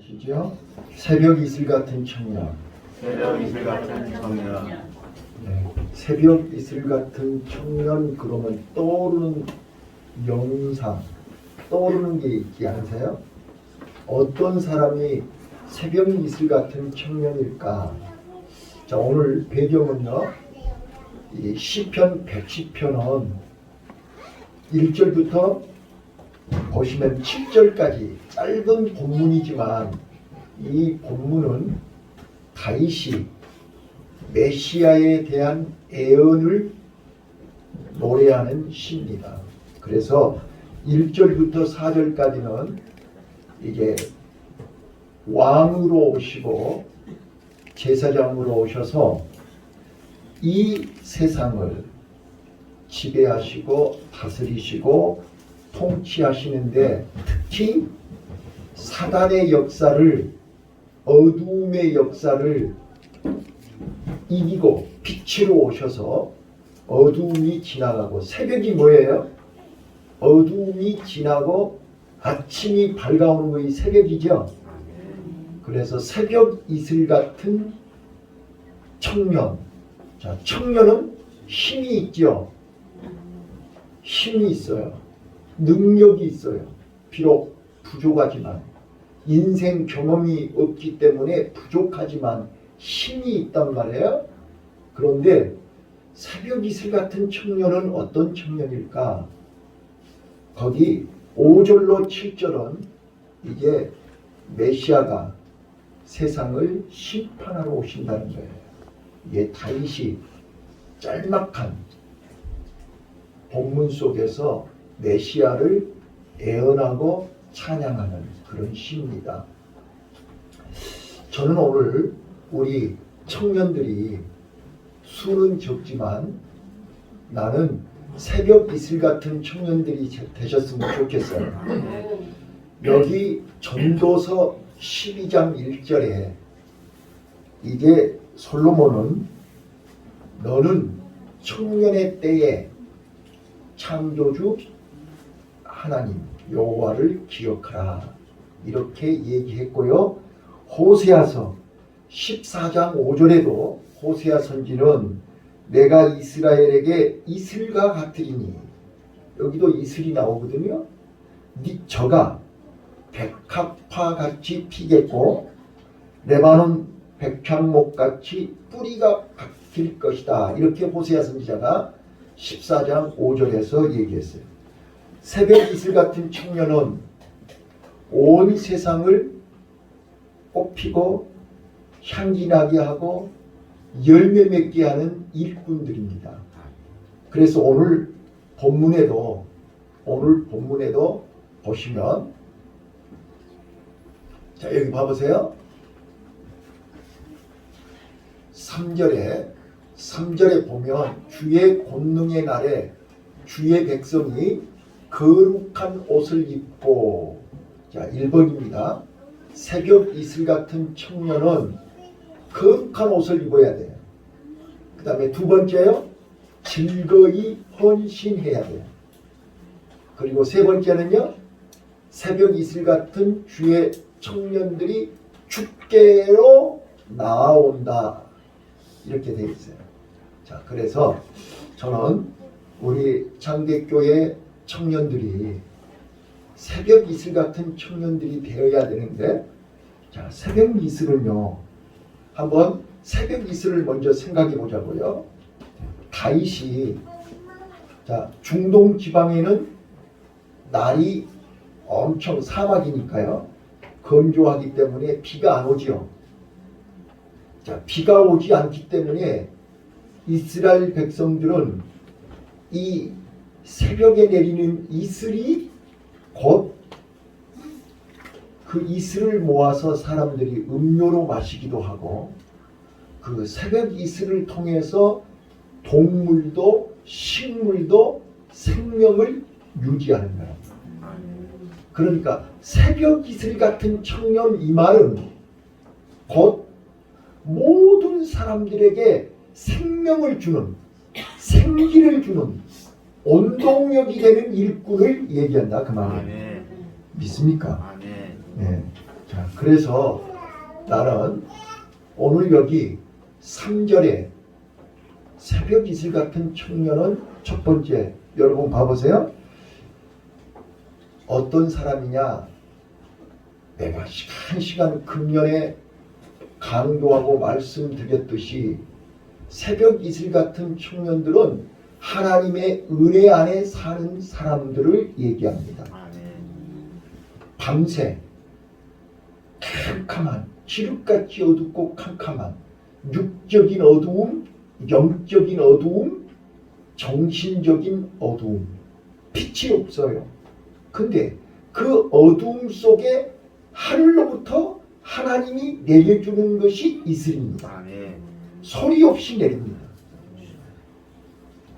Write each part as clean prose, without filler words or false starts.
아시죠? 새벽 이슬 같은 청년. 새벽 이슬 같은 청년. 네. 새벽 이슬 같은 청년 그러면 떠오르는 영상, 떠오르는 게 있지 않으세요? 어떤 사람이 새벽 이슬 같은 청년일까? 자, 오늘 배경은요. 이 시편 110편은 1절부터 보시면 7절까지 짧은 본문이지만 이 본문은 다윗이 메시아에 대한 애언을 노래하는 시입니다. 그래서 1절부터 4절까지는 이게 왕으로 오시고 제사장으로 오셔서 이 세상을 지배하시고 다스리시고 통치하시는데 특히 사단의 역사를, 어두움의 역사를 이기고 빛으로 오셔서 어두움이 지나가고, 새벽이 뭐예요? 어두움이 지나고 아침이 밝아오는 것이 새벽이죠. 그래서 새벽 이슬 같은 청년. 자, 청년은 힘이 있죠. 힘이 있어요. 능력이 있어요. 비록 부족하지만, 인생 경험이 없기 때문에 부족하지만 힘이 있단 말이에요. 그런데 새벽 이슬 같은 청년은 어떤 청년일까? 거기 5절로 7절은 이게 메시아가 세상을 심판하러 오신다는 거예요. 이게 다윗이 짤막한 본문 속에서 메시아를 애언하고 찬양하는 그런 시입니다. 저는 오늘 우리 청년들이 수는 적지만 나는 새벽 이슬 같은 청년들이 되셨으면 좋겠어요. 여기 전도서 12장 1절에 이게 솔로몬은 너는 청년의 때에 창조주 하나님 여호와를 기억하라 이렇게 얘기했고요. 호세아서 14장 5절에도 호세아 선지는 내가 이스라엘에게 이슬과 같으리니, 여기도 이슬이 나오거든요. 네 저가 백합화 같이 피겠고 레바논 백향목 같이 뿌리가 박힐 것이다. 이렇게 호세아 선지자가 14장 5절에서 얘기했어요. 새벽 이슬 같은 청년은 온 세상을 꽃피고 향기 나게 하고 열매 맺게 하는 일꾼들입니다. 그래서 오늘 본문에도 보시면, 자, 여기 봐보세요. 3절에 보면 주의 권능의 날에 주의 백성이 거룩한 옷을 입고, 자, 1번입니다. 새벽 이슬 같은 청년은 거룩한 옷을 입어야 돼요. 그 다음에 두 번째요, 즐거이 헌신해야 돼요. 그리고 세 번째는요, 새벽 이슬 같은 주의 청년들이 주께로 나아온다. 이렇게 되어 있어요. 자, 그래서 저는 우리 창대교회 청년들이 새벽 이슬 같은 청년들이 되어야 되는데, 자, 새벽 이슬은요, 한번 새벽 이슬을 먼저 생각해 보자고요. 다윗이, 자, 중동 지방에는 날이 엄청 사막이니까요, 건조하기 때문에 비가 안 오지요. 자, 비가 오지 않기 때문에 이스라엘 백성들은 이 새벽에 내리는 이슬이 곧 그 이슬을 모아서 사람들이 음료로 마시기도 하고, 그 새벽 이슬을 통해서 동물도 식물도 생명을 유지하는 거예요. 그러니까 새벽 이슬 같은 청년, 이 말은 곧 모든 사람들에게 생명을 주는, 생기를 주는 원동력이 되는 일꾼을 얘기한다 그 말이에요. 믿습니까? 아멘. 네. 자, 그래서 나는 오늘 여기 3절에 새벽 이슬 같은 청년은 첫 번째, 여러분 봐보세요. 어떤 사람이냐? 내가 한 시간 금년에 강조하고 말씀드렸듯이 새벽 이슬 같은 청년들은 하나님의 은혜 안에 사는 사람들을 얘기합니다. 밤새 캄캄한, 칠흑같이 어둡고 캄캄한 육적인 어두움, 영적인 어두움, 정신적인 어두움, 빛이 없어요. 근데 그 어두움 속에 하늘로부터 하나님이 내려주는 것이 이슬입니다. 소리 없이 내립니다.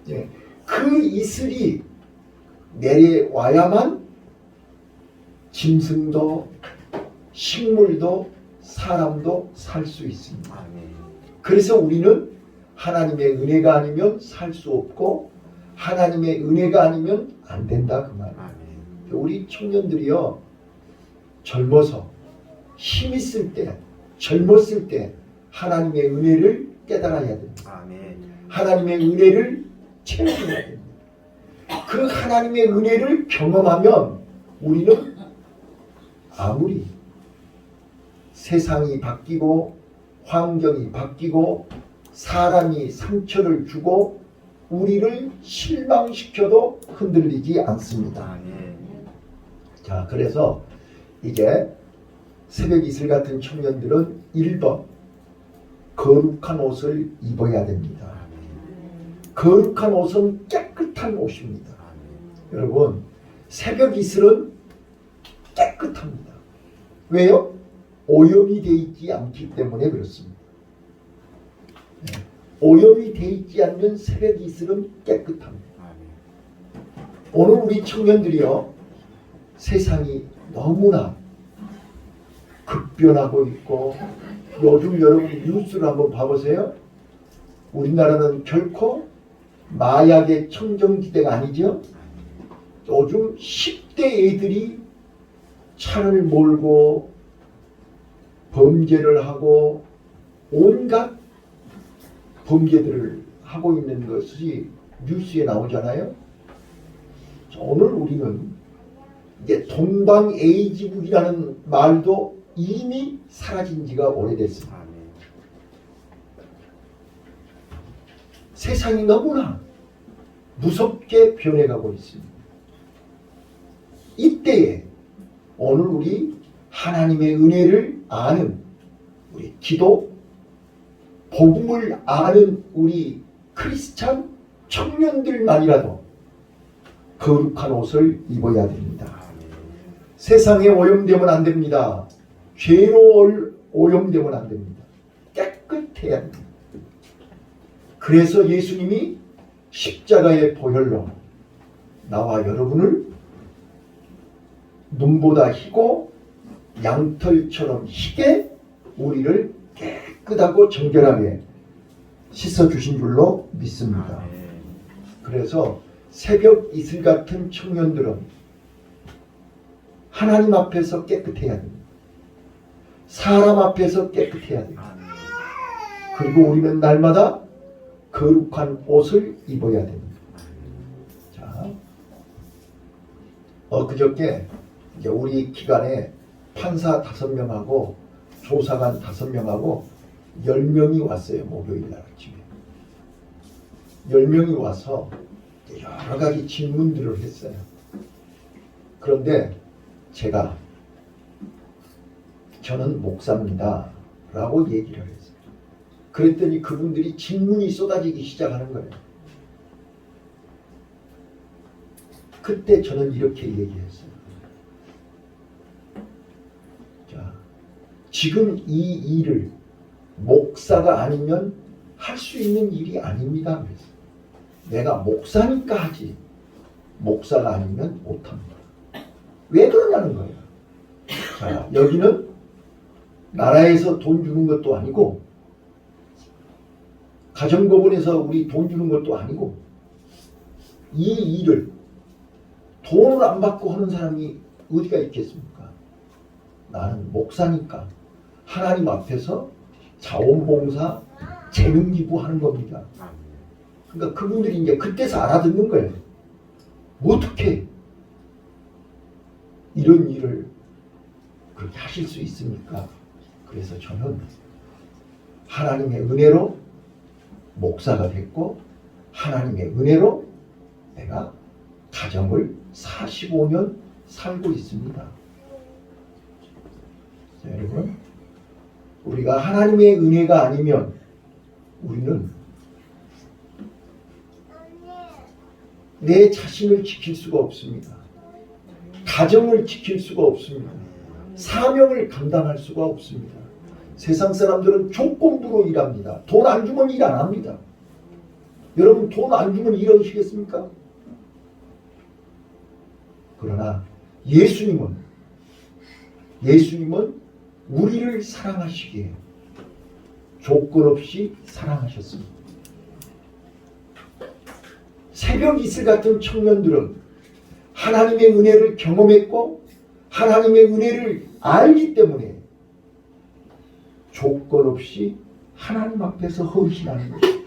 네. 그 이슬이 내려와야만 짐승도 식물도 사람도 살 수 있습니다. 그래서 우리는 하나님의 은혜가 아니면 살 수 없고 하나님의 은혜가 아니면 안 된다 그 말이에요. 우리 청년들이요, 젊어서 힘 있을 때, 젊었을 때 하나님의 은혜를 깨달아야 됩니다. 하나님의 은혜를 체험해야 됩니다. 그 하나님의 은혜를 경험하면 우리는 아무리 세상이 바뀌고 환경이 바뀌고 사람이 상처를 주고 우리를 실망시켜도 흔들리지 않습니다. 자, 그래서 이제 새벽 이슬 같은 청년들은 1번 거룩한 옷을 입어야 됩니다. 거룩한 옷은 깨끗한 옷입니다. 여러분, 새벽 이슬은 깨끗합니다. 왜요? 오염이 되어 있지 않기 때문에 그렇습니다. 오염이 되어 있지 않는 새벽 이슬은 깨끗합니다. 오늘 우리 청년들이요, 세상이 너무나 급변하고 있고, 요즘 여러분 뉴스를 한번 봐보세요. 우리나라는 결코 마약의 청정지대가 아니죠. 요즘 10대 애들이 차를 몰고 범죄를 하고 온갖 범죄들을 하고 있는 것이 뉴스에 나오잖아요. 오늘 우리는 이제 동방에이지국이라는 말도 이미 사라진 지가 오래됐습니다. 세상이 너무나 무섭게 변해가고 있습니다. 이때에 오늘 우리 하나님의 은혜를 아는 우리 기도, 복음을 아는 우리 크리스찬 청년들만이라도 거룩한 옷을 입어야 됩니다. 세상에 오염되면 안 됩니다. 죄로 오염되면 안 됩니다. 깨끗해야 합니다. 그래서 예수님이 십자가의 보혈로 나와 여러분을 눈보다 희고 양털처럼 희게 우리를 깨끗하고 정결하게 씻어주신 줄로 믿습니다. 그래서 새벽 이슬 같은 청년들은 하나님 앞에서 깨끗해야 됩니다. 사람 앞에서 깨끗해야 됩니다. 그리고 우리는 날마다 거룩한 옷을 입어야 됩니다. 자, 그저께 이제 우리 기관에 판사 5명하고 조사관 5명하고 10명이 왔어요. 목요일 날 아침에 10명이 와서 여러 가지 질문들을 했어요. 그런데 제가 저는 목사입니다 라고 얘기를 했어요. 그랬더니 그분들이 질문이 쏟아지기 시작하는 거예요. 그때 저는 이렇게 얘기했어요. 자, 지금 이 일을 목사가 아니면 할 수 있는 일이 아닙니다. 그래서 내가 목사니까 하지 목사가 아니면 못합니다. 왜 그러냐는 거예요. 자, 여기는 나라에서 돈 주는 것도 아니고 가정법원에서 우리 돈 주는 것도 아니고 이 일을 돈을 안 받고 하는 사람이 어디가 있겠습니까? 나는 목사니까 하나님 앞에서 자원봉사 재능기부하는 겁니다. 그러니까 그분들이 이제 그때서 알아듣는 거예요. 어떻게 이런 일을 그렇게 하실 수 있습니까? 그래서 저는 하나님의 은혜로 목사가 됐고 하나님의 은혜로 내가 가정을 45년 살고 있습니다. 자, 여러분, 우리가 하나님의 은혜가 아니면 우리는 내 자신을 지킬 수가 없습니다. 가정을 지킬 수가 없습니다. 사명을 감당할 수가 없습니다. 세상 사람들은 조건부로 일합니다. 돈 안 주면 일 안 합니다. 여러분, 돈 안 주면 일하시겠습니까? 그러나 예수님은 우리를 사랑하시기에 조건 없이 사랑하셨습니다. 새벽 이슬 같은 청년들은 하나님의 은혜를 경험했고 하나님의 은혜를 알기 때문에 조건 없이 하나님 앞에서 헌신하는 것입니다.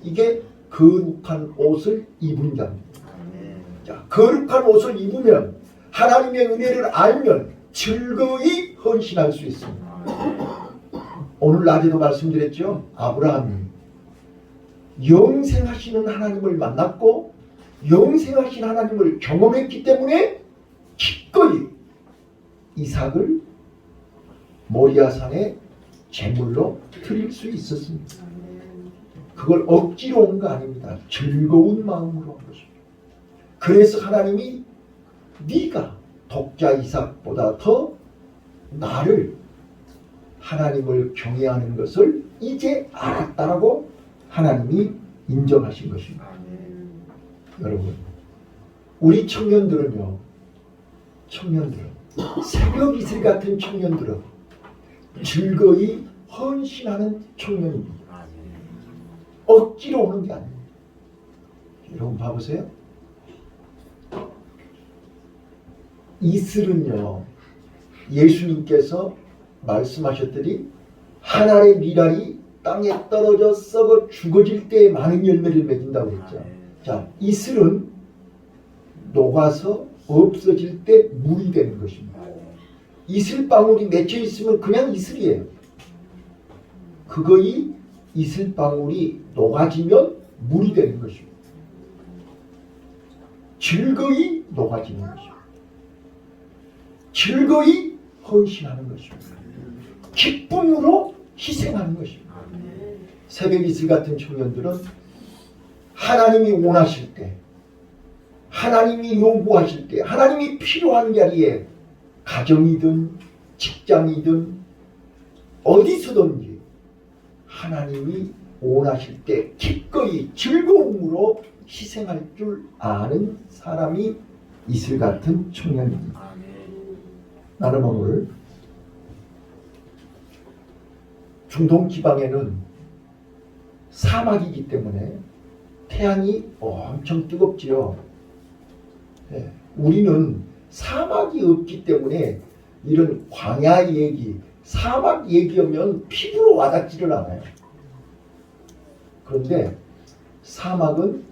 이게 거룩한 옷을 입은 자입니다. 자, 거룩한 옷을 입으면 하나님의 은혜를 알면 즐거이 헌신할 수 있습니다. 오늘 낮에도 말씀드렸죠. 아브라함이 영생하시는 하나님을 만났고 영생하신 하나님을 경험했기 때문에 기꺼이 이삭을 모리아산에 제물로 드릴 수 있었습니다. 그걸 억지로 온 거 아닙니다. 즐거운 마음으로 한 것입니다. 그래서 하나님이 네가 독자 이삭보다 더 나를 하나님을 경외하는 것을 이제 알았다라고 하나님이 인정하신 것입니다. 여러분, 우리 청년들은 새벽 이슬 같은 청년들은 즐거이 헌신하는 청년입니다. 억지로 오는 게 아닙니다. 여러분 봐보세요. 이슬은요, 예수님께서 말씀하셨더니 한 알의 밀알이 땅에 떨어져 썩어 죽어질 때 많은 열매를 맺는다고 했죠. 자, 이슬은 녹아서 없어질 때 물이 되는 것입니다. 이슬방울이 맺혀 있으면 그냥 이슬이에요. 그거이 이슬방울이 녹아지면 물이 되는 것입니다. 즐거이 녹아지는 것입니다. 즐거이 헌신하는 것입니다. 기쁨으로 희생하는 것입니다. 새벽 이슬 같은 청년들은 하나님이 원하실 때, 하나님이 요구하실 때, 하나님이 필요한 자리에 가정이든 직장이든 어디서든지 하나님이 원하실 때 기꺼이 즐거움으로 희생할 줄 아는 사람이 이슬 같은 청년입니다. 나는 오늘 중동 지방에는 사막이기 때문에 태양이 엄청 뜨겁지요. 네. 우리는 사막이 없기 때문에 이런 광야 얘기, 사막 얘기하면 피부로 와닿지를 않아요. 그런데 사막은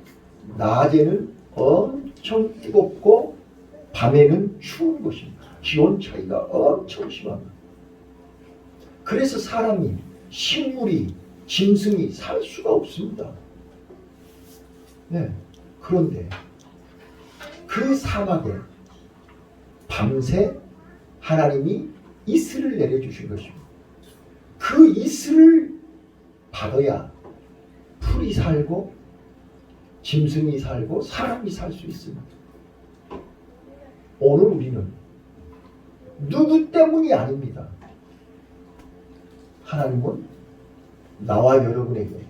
낮에는 엄청 뜨겁고 밤에는 추운 것입니다. 기온 차이가 엄청 심합니다. 그래서 사람이, 식물이, 짐승이 살 수가 없습니다. 네. 그런데 그 사막에 밤새 하나님이 이슬을 내려주신 것입니다. 그 이슬을 받아야 풀이 살고 짐승이 살고 사람이 살 수 있습니다. 오늘 우리는 누구 때문이 아닙니다. 하나님은 나와 여러분에게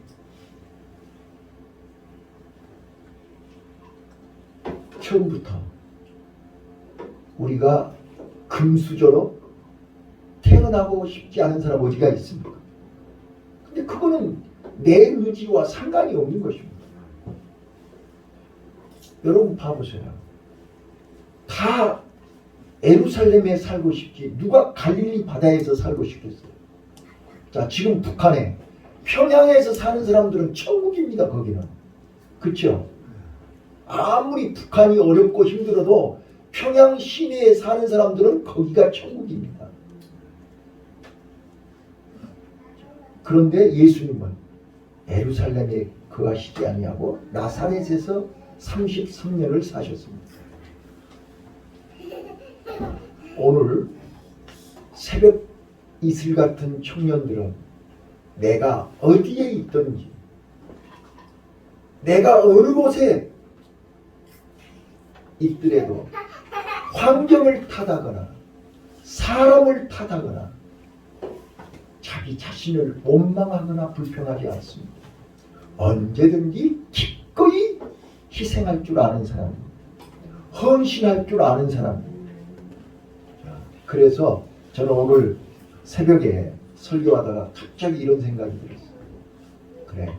처음부터 우리가 금수저로 태어나고 싶지 않은 사람 어디가 있습니까? 근데 그거는 내 의지와 상관이 없는 것입니다. 여러분 봐보세요. 다 예루살렘에 살고 싶지 누가 갈릴리 바다에서 살고 싶겠어요? 자, 지금 북한에 평양에서 사는 사람들은 천국입니다. 거기는. 그렇죠? 아무리 북한이 어렵고 힘들어도 평양 시내에 사는 사람들은 거기가 천국입니다. 그런데 예수님은 예루살렘에 거하시지 아니하고 나사렛에서 33년을 사셨습니다. 오늘 새벽 이슬 같은 청년들은 내가 어디에 있든지, 내가 어느 곳에 있더라도 환경을 탓하거나 사람을 탓하거나 자기 자신을 원망하거나 불평하지 않습니다. 언제든지 기꺼이 희생할 줄 아는 사람, 헌신할 줄 아는 사람. 그래서 저는 오늘 새벽에 설교하다가 갑자기 이런 생각이 들었어요. 그래,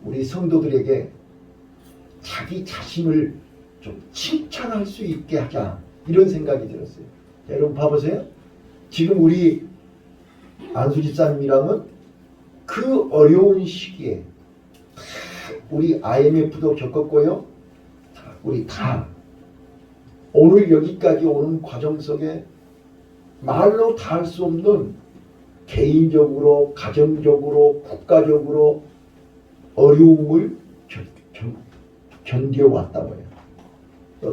우리 성도들에게 자기 자신을 좀 칭찬할 수 있게 하자, 이런 생각이 들었어요. 자, 여러분 봐보세요. 지금 우리 안수 집사님이랑은 그 어려운 시기에 우리 IMF도 겪었고요. 우리 다 오늘 여기까지 오는 과정 속에 말로 다 할 수 없는 개인적으로, 가정적으로, 국가적으로 어려움을 견뎌왔다고요.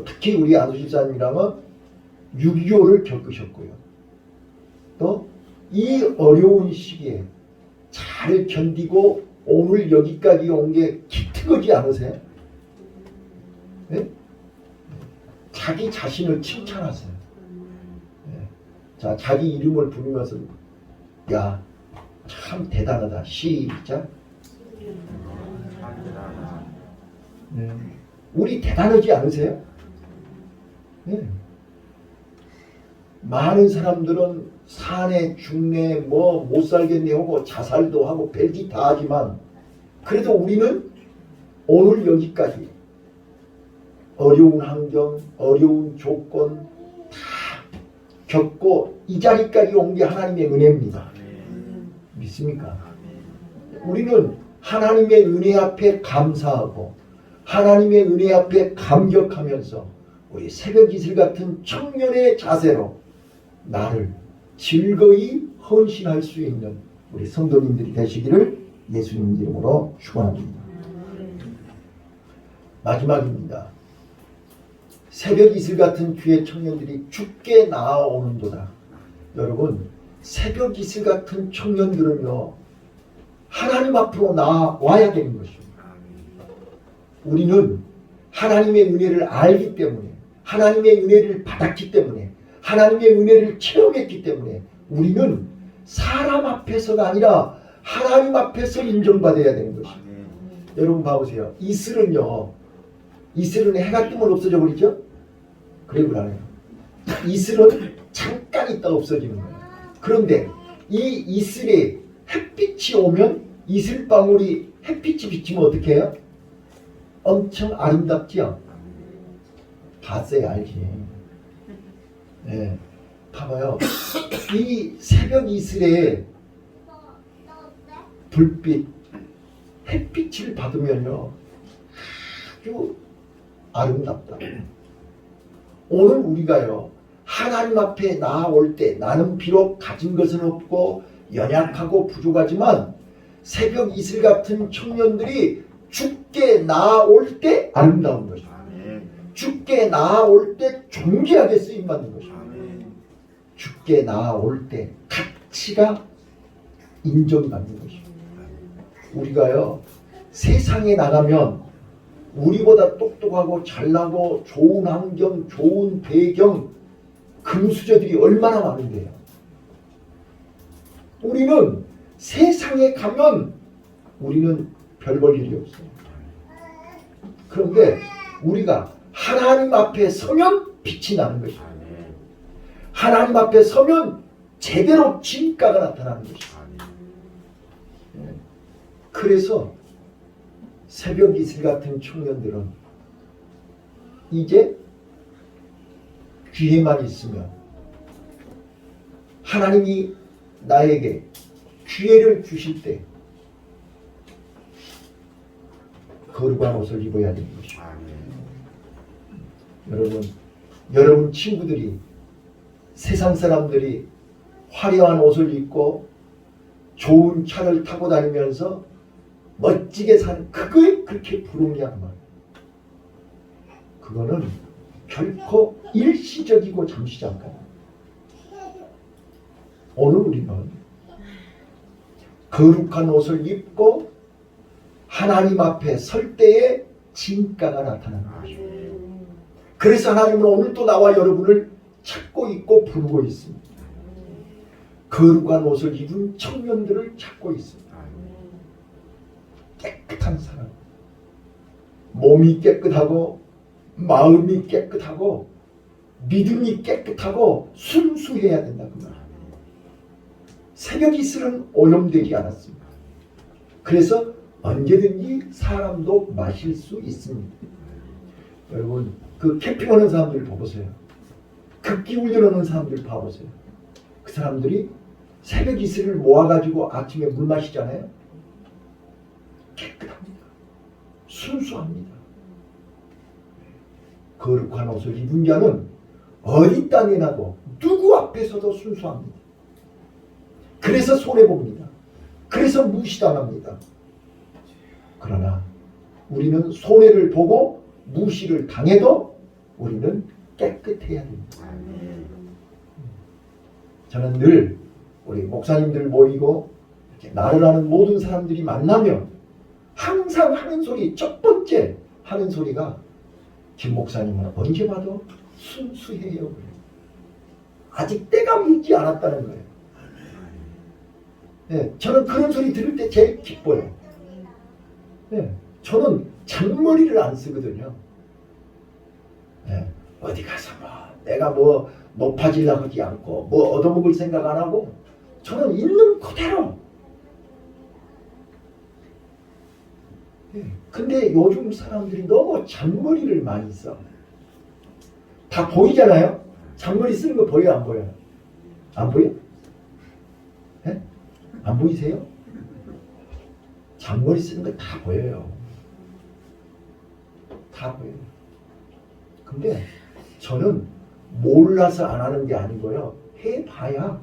특히 우리 안수 집사님이랑은 6.25를 겪으셨고요. 또 이 어려운 시기에 잘 견디고 오늘 여기까지 온 게 기특하지 않으세요? 네? 자기 자신을 칭찬하세요. 네. 자, 자기 이름을 부르면서 야, 참 대단하다. 시작. 네. 우리 대단하지 않으세요? 네. 많은 사람들은 산에 죽네, 뭐 못 살겠네 하고 자살도 하고 별짓 다 하지만 그래도 우리는 오늘 여기까지 어려운 환경, 어려운 조건 다 겪고 이 자리까지 온 게 하나님의 은혜입니다. 믿습니까? 우리는 하나님의 은혜 앞에 감사하고 하나님의 은혜 앞에 감격하면서 우리 새벽 이슬 같은 청년의 자세로 나를 즐거이 헌신할 수 있는 우리 성도님들이 되시기를 예수님 이름으로 축원합니다. 마지막입니다. 새벽 이슬 같은 주의 청년들이 죽게 나아오는도다. 여러분, 새벽 이슬 같은 청년들은요, 하나님 앞으로 나와야 되는 것입니다. 우리는 하나님의 은혜를 알기 때문에, 하나님의 은혜를 받았기 때문에, 하나님의 은혜를 체험했기 때문에 우리는 사람 앞에서가 아니라 하나님 앞에서 인정받아야 되는 것입니다. 여러분 봐보세요. 이슬은요, 이슬은 해가 뜨면 없어져 버리죠? 그래 그러네요. 이슬은 잠깐 있다가 없어지는 거예요. 그런데 이 이슬에 햇빛이 오면 이슬방울이 햇빛이 비치면 어떻게 해요? 엄청 아름답지요? 봤어요, 알지? 네, 봐봐요. 이 새벽 이슬에 불빛, 햇빛을 받으면요, 아주 아름답다. 오늘 우리가요, 하나님 앞에 나아올 때 나는 비록 가진 것은 없고 연약하고 부족하지만 새벽 이슬 같은 청년들이 죽게 나아올 때 아름다운 것입니다. 죽게 나아올 때 존귀하게 쓰임받는 것입니다. 죽게 나아올 때 가치가 인정받는 것입니다. 우리가요, 세상에 나가면 우리보다 똑똑하고 잘나고 좋은 환경, 좋은 배경, 금수저들이 얼마나 많은데요. 우리는 세상에 가면 우리는 별 볼 일이 없어요. 그런데 우리가 하나님 앞에 서면 빛이 나는 것입니다. 하나님 앞에 서면 제대로 진가가 나타나는 것입니다. 그래서 새벽 이슬 같은 청년들은 이제 기회만 있으면 하나님이 나에게 기회를 주실 때 거룩한 옷을 입어야 되는 것이죠. 여러분 친구들이 세상 사람들이 화려한 옷을 입고 좋은 차를 타고 다니면서 멋지게 사는 그거에 그렇게 부러움이란 말이에요. 그거는 결코 일시적이고 잠시잠깐. 오늘 우리는 거룩한 옷을 입고 하나님 앞에 설 때에 진가가 나타나는 거죠. 그래서 하나님은 오늘도 나와 여러분을 찾고 있고 부르고 있습니다. 거룩한 옷을 입은 청년들을 찾고 있습니다. 깨끗한 사람, 몸이 깨끗하고 마음이 깨끗하고 믿음이 깨끗하고 순수해야 된다 그 말. 새벽 이슬은 오염되지 않았습니다. 그래서 언제든지 사람도 마실 수 있습니다. 여러분 그 캠핑하는 사람들 봐보세요. 극기 훈련하는 사람들 봐보세요. 그 사람들이 새벽 이슬을 모아가지고 아침에 물 마시잖아요. 깨끗합니다. 순수합니다. 거룩한 옷을 입은 자는 어디 땅에 나도 누구 앞에서도 순수합니다. 그래서 손해봅니다. 그래서 무시당합니다. 그러나 우리는 손해를 보고 무시를 당해도 우리는 깨끗해야 됩니다. 저는 늘 우리 목사님들 모이고 이렇게 나를 아는 모든 사람들이 만나면 항상 하는 소리, 첫 번째 하는 소리가 김 목사님은 언제 봐도 순수해요. 그래요. 아직 때가 묻지 않았다는 거예요. 네, 저는 그런 소리 들을 때 제일 기뻐요. 네, 저는 잔머리를 안 쓰거든요. 네, 어디 가서 내가 높아지려고 하지 않고 얻어먹을 생각 안 하고 저는 있는 그대로. 네, 근데 요즘 사람들이 너무 잔머리를 많이 써. 다 보이잖아요. 잔머리 쓰는 거 보여요, 안 보여요? 안 보여? 네? 안 보이세요? 잔머리 쓰는 거 다 보여요. 다 보여요. 근데 저는 몰라서 안 하는 게 아니고요. 해봐야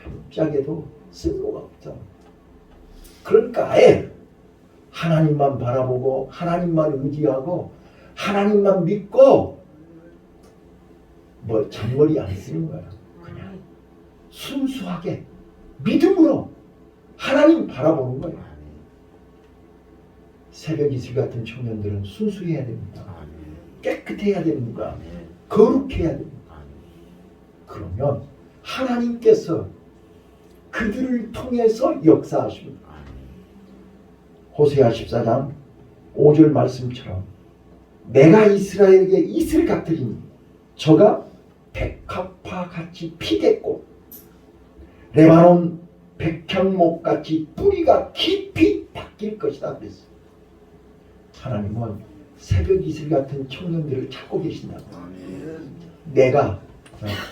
한 짝에도 쓸모가 없죠. 그러니까 아예 하나님만 바라보고 하나님만 의지하고 하나님만 믿고 잔머리 안 쓰는 거야. 그냥 순수하게 믿음으로 하나님 바라보는 거예요. 새벽 이슬 같은 청년들은 순수해야 됩니다. 깨끗해야 됩니다. 거룩해야 됩니다. 그러면 하나님께서 그들을 통해서 역사하십니다. 호세아 14장 5절 말씀처럼 내가 이스라엘에게 이슬 같으리니 저가 백합화 같이 피겠고 레바논 백향목 같이 뿌리가 깊이 박힐 것이다 그랬어요. 하나님은 새벽 이슬 같은 청년들을 찾고 계신다고. 내가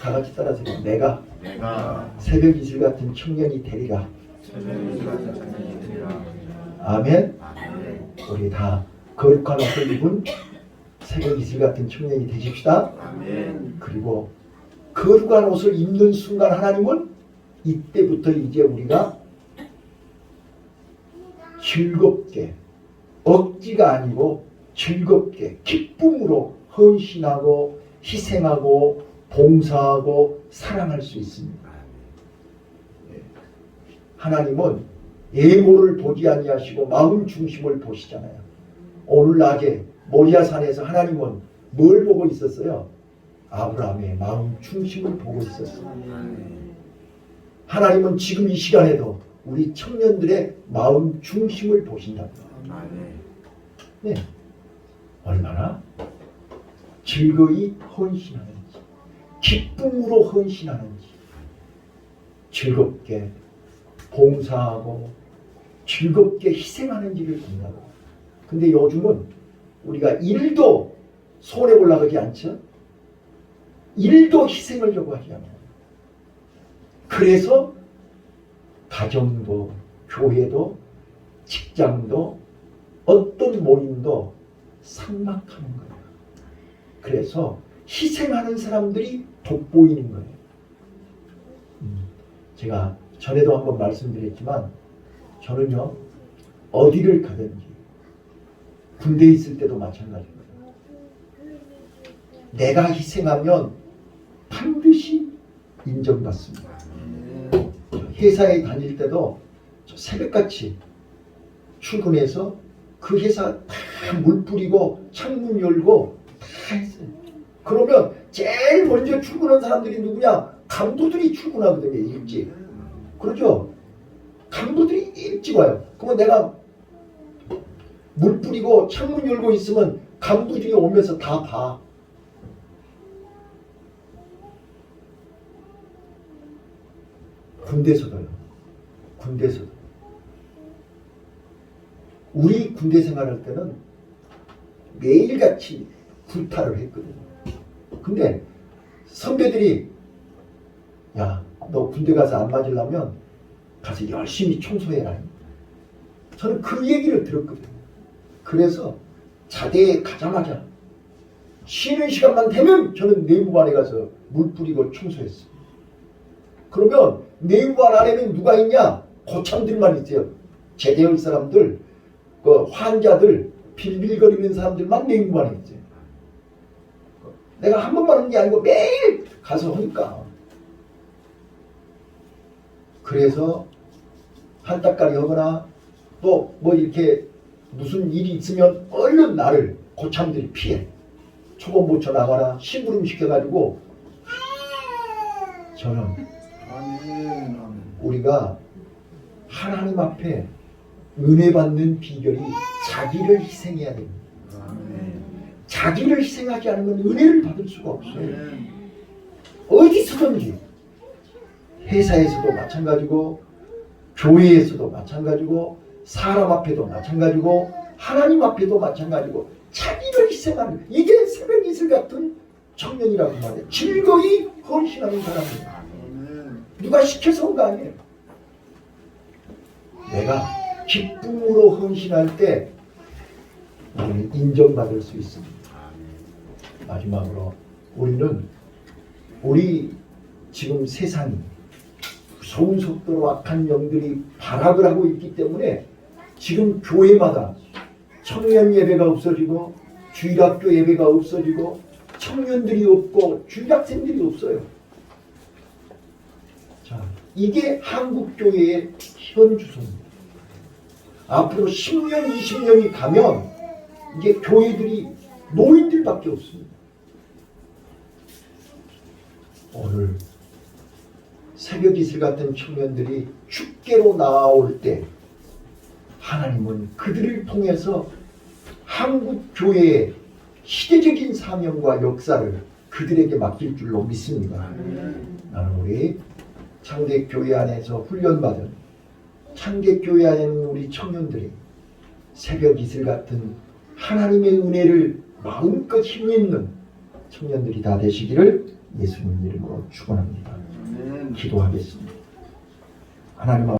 다 같이 따라서 내가 새벽 이슬 같은 청년이 되리라. 아멘. 우리 다 거룩한 옷을 입은 새벽 이슬 같은 청년이 되십시다. 그리고 거룩한 옷을 입는 순간 하나님은 이때부터 이제 우리가 즐겁게 억지가 아니고 즐겁게 기쁨으로 헌신하고 희생하고 봉사하고 사랑할 수 있습니다. 하나님은 예모를 보지 아니하시고 마음 중심을 보시잖아요. 오늘 낮에 모리아산에서 하나님은 뭘 보고 있었어요? 아브라함의 마음 중심을 보고 있었어요. 하나님은 지금 이 시간에도 우리 청년들의 마음 중심을 보신답니다. 네. 얼마나 즐거이 헌신하는지, 기쁨으로 헌신하는지, 즐겁게 봉사하고 즐겁게 희생하는지를 본다고. 근데 요즘은 우리가 일도 손해 보려고 하지 않죠? 일도 희생을 요구하지 않아요. 그래서 가정도 교회도 직장도 어떤 모임도 삭막하는 거예요. 그래서 희생하는 사람들이 돋보이는 거예요. 제가 전에도 한번 말씀드렸지만 저는요 어디를 가든지 군대에 있을 때도 마찬가지입니다. 내가 희생하면 반드시 인정받습니다. 회사에 다닐 때도 새벽같이 출근해서 그 회사 다 물 뿌리고 창문 열고 다 했어요. 그러면 제일 먼저 출근한 사람들이 누구냐? 간부들이 출근하거든요. 일찍. 그렇죠? 간부들이 일찍 와요. 그러면 내가 물 뿌리고 창문 열고 있으면 간부들이 오면서 다 봐. 군대에서도요. 군대에서도. 우리 군대 생활할 때는 매일같이 구타를 했거든요. 근데 선배들이 야, 너 군대 가서 안 맞으려면 가서 열심히 청소해라. 저는 그 얘기를 들었거든요. 그래서 자대에 가자마자 쉬는 시간만 되면 저는 내무반에 가서 물 뿌리고 청소했어요. 그러면 내무반 안에는 누가 있냐? 고참들만 있어요. 제대할 사람들, 그 환자들, 빌빌거리는 사람들만 내무반에 있어요. 내가 한 번만 하는 게 아니고 매일 가서 하니까. 그래서 한따까리 하거나 또 뭐 이렇게 무슨 일이 있으면 얼른 나를 고참들이 피해. 초보 모쳐 나가라 심부름 시켜가지고 저는 우리가 하나님 앞에 은혜 받는 비결이 자기를 희생해야 됩니다. 자기를 희생하지 않으면 은혜를 받을 수가 없어요. 어디서든지 회사에서도 마찬가지고 교회에서도 마찬가지고 사람 앞에도 마찬가지고 하나님 앞에도 마찬가지고 자기를 희생하는 이게 새벽 이슬 같은 청년이라고 말해요. 즐거이 헌신하는 사람입니다. 누가 시켜서 온 거 아니에요. 내가 기쁨으로 헌신할 때 우리는 인정받을 수 있습니다. 마지막으로 우리 지금 세상이 무서운 속도로 악한 영들이 발악을 하고 있기 때문에 지금 교회마다 청년 예배가 없어지고 주일학교 예배가 없어지고 청년들이 없고 주일학생들이 없어요. 자, 이게 한국교회의 현 주소입니다. 앞으로 10년, 20년이 가면 이게 교회들이 노인들밖에 없습니다. 오늘 새벽 이슬 같은 청년들이 축계로 나올 때 하나님은 그들을 통해서 한국 교회의 시대적인 사명과 역사를 그들에게 맡길 줄로 믿습니다. 나는 우리 창대교회 안에서 훈련받은 창대교회 안에 있는 우리 청년들이 새벽 이슬 같은 하나님의 은혜를 마음껏 힘입는 청년들이 다 되시기를 예수님 이름으로 축원합니다. 기도하겠습니다. 하나님